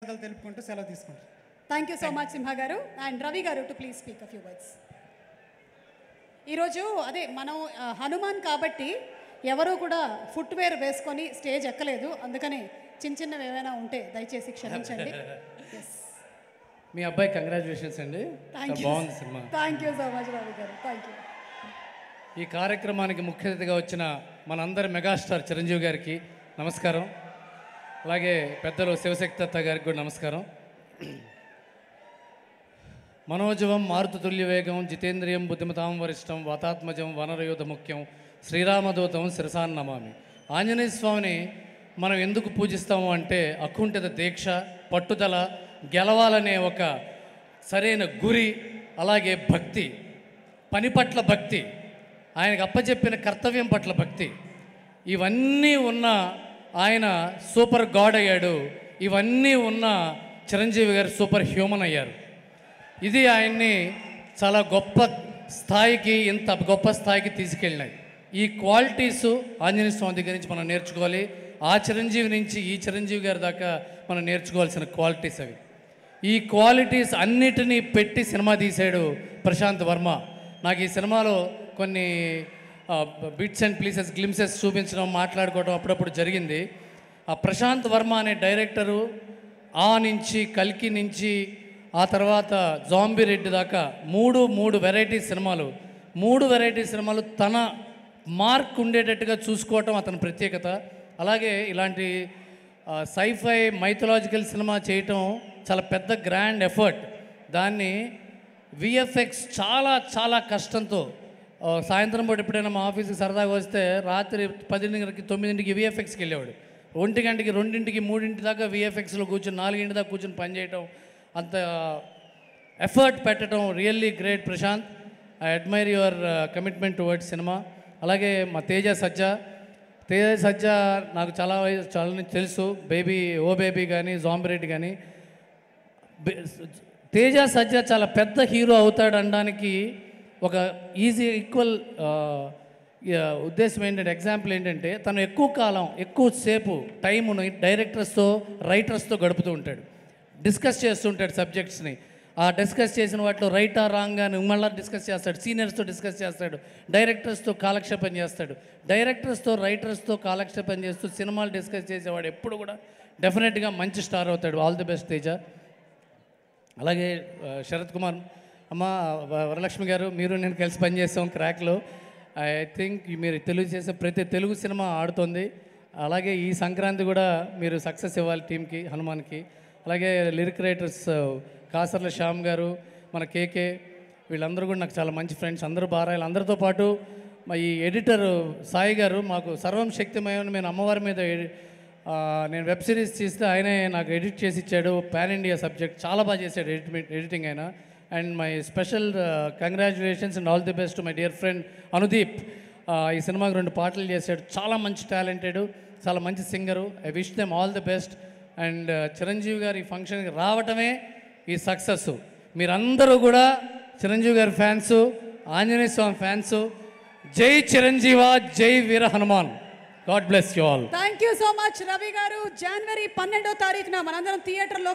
కృతజ్ఞతలు తెలుపుకుంటూ సెలవు తీసుకుంటారు. థ్యాంక్ యూ సో మచ్ సింహ గారు. అండ్ రవి గారు to please speak a few words. ఈరోజు అదే మనం హనుమాన్ కాబట్టి ఎవరు కూడా ఫుట్వేర్ వేసుకొని స్టేజ్ ఎక్కలేదు, అందుకని చిన్న చిన్నవి ఏమైనా ఉంటే దయచేసి క్షమించండి. మీ అబ్బాయి కంగ్రాచులేషన్స్ అండి, బాగుంది cinema. Thank you so much Ravi గారు, థ్యాంక్ యూ. ఈ కార్యక్రమానికి ముఖ్య అతిథిగా వచ్చిన మనందరి మెగాస్టార్ చిరంజీవి గారికి నమస్కారం. అలాగే పెద్దలు శివశక్తి దత్త గారికి కూడా నమస్కారం. మనోజవం మారుతుల్య వేగం జితేంద్రియం బుద్ధిమతాం వరిష్టం వాతాత్మజం వనరయోధ ముఖ్యం శ్రీరామదూతం శిరసాన్ నమామి. ఆంజనేయ స్వామిని మనం ఎందుకు పూజిస్తాము అంటే అకుంఠిత దీక్ష, పట్టుదల, గెలవాలనే ఒక సరైన గురి, అలాగే భక్తి, పని పట్ల భక్తి, ఆయనకు అప్పచెప్పిన కర్తవ్యం పట్ల భక్తి, ఇవన్నీ ఉన్న ఆయన సూపర్ గాడ్ అయ్యాడు. ఇవన్నీ ఉన్న చిరంజీవి గారు సూపర్ హ్యూమన్ అయ్యారు. ఇది ఆయన్ని చాలా గొప్ప స్థాయికి, ఇంత గొప్ప స్థాయికి తీసుకెళ్ళినాయి. ఈ క్వాలిటీస్ ఆంజనేయ స్వామి దగ్గర నుంచి మనం నేర్చుకోవాలి. ఆ చిరంజీవి నుంచి ఈ చిరంజీవి గారి దాకా మనం నేర్చుకోవాల్సిన క్వాలిటీస్ అవి. ఈ క్వాలిటీస్ అన్నిటినీ పెట్టి సినిమా తీశాడు ప్రశాంత్ వర్మ. నాకు ఈ సినిమాలో కొన్ని బిట్స్ అండ్ ప్లీసెస్, గ్లిమ్సెస్ చూపించడం, మాట్లాడుకోవడం అప్పుడప్పుడు జరిగింది. ఆ ప్రశాంత్ వర్మ అనే డైరెక్టరు ఆ నుంచి కల్కి నుంచి ఆ తర్వాత జాంబీ రెడ్డి దాకా మూడు వెరైటీ సినిమాలు తన మార్క్ ఉండేటట్టుగా చూసుకోవటం అతని ప్రత్యేకత. అలాగే ఇలాంటి సైఫై మైథలాజికల్ సినిమా చేయటం చాలా పెద్ద గ్రాండ్ ఎఫర్ట్. దాన్ని విఎఫ్ఎక్స్ చాలా చాలా కష్టంతో, సాయంత్రం పూట ఎప్పుడైనా మా ఆఫీస్కి సరదాగా వస్తే రాత్రి 10:00కి 9:00కి విఎఫ్ఎక్స్కి వెళ్ళేవాడు. 1 గంటకి 2:00కి 3:00 దాకా విఎఫ్ఎక్స్లో కూర్చొని 4 దాకా కూర్చొని పనిచేయటం, అంత ఎఫర్ట్ పెట్టడం really great Prashanth. I admire your commitment towards cinema. అలాగే మా తేజ సజ్జా నాకు చాలా తెలుసు. ఓ బేబీ కానీ, జాంబీ రెడ్డి కానీ. తేజ సజ్జా చాలా పెద్ద హీరో అవుతాడు అనడానికి ఒక ఈక్వల్ ఉద్దేశం ఏంటంటే, ఎగ్జాంపుల్ ఏంటంటే, తను ఎక్కువసేపు టైమును డైరెక్టర్స్తో, రైటర్స్తో గడుపుతూ ఉంటాడు. డిస్కస్ చేస్తూ ఉంటాడు సబ్జెక్ట్స్ని. ఆ డిస్కస్ చేసిన వాటిలో రైటా రాంగ్ అని మళ్ళీ డిస్కస్ చేస్తాడు. సీనియర్స్తో డిస్కస్ చేస్తాడు, డైరెక్టర్స్తో కాలక్షేపం చేస్తాడు. డైరెక్టర్స్తో, రైటర్స్తో కాలక్షేపం చేస్తూ సినిమాలు డిస్కస్ చేసేవాడు ఎప్పుడు కూడా డెఫినెట్గా మంచి స్టార్ అవుతాడు. All the best Teja. అలాగే శరత్ కుమార్ అమ్మ, వరలక్ష్మి గారు, మీరు నేను కలిసి పనిచేస్తాం క్రాక్లో. ఐ థింక్ మీరు చేసే ప్రతి తెలుగు సినిమా ఆడుతుంది. అలాగే ఈ సంక్రాంతి కూడా మీరు సక్సెస్ ఇవ్వాలి టీంకి, హనుమాన్కి. అలాగే లిరిక్ రైటర్స్ కాసర్ల శ్యామ్ గారు, మన కేకే, వీళ్ళందరూ కూడా నాకు చాలా మంచి ఫ్రెండ్స్. అందరూ బాగా, అందరితో పాటు మా ఈ ఎడిటర్ సాయి గారు మాకు సర్వం శక్తిమయం. నేను అమ్మవారి మీద నేను వెబ్ సిరీస్ తీస్తే ఆయనే నాకు ఎడిట్ చేసి ఇచ్చాడు. పాన్ ఇండియా సబ్జెక్ట్ చాలా బాగా చేశాడు ఎడిటింగ్ ఆయన. And my special congratulations and all the best to my dear friend Anudeep. ఈ సినిమాకి 2 పాటలు చేశాడు. చాలా మంచి టాలెంటెడ్, చాలా మంచి singer. I wish them all the best. And Chiranjeevi గారు ఈ ఫంక్షన్కి రావటమే ఈ సక్సెస్. మీరందరూ కూడా చిరంజీవి గారి ఫ్యాన్సు, ఆంజనేయ స్వామి ఫ్యాన్సు. జై చిరంజీవ, జై వీర Hanuman. God bless you all. Thank you so much Ravi garu. జనవరి 12వ తారీఖున మనందరం థియేటర్లో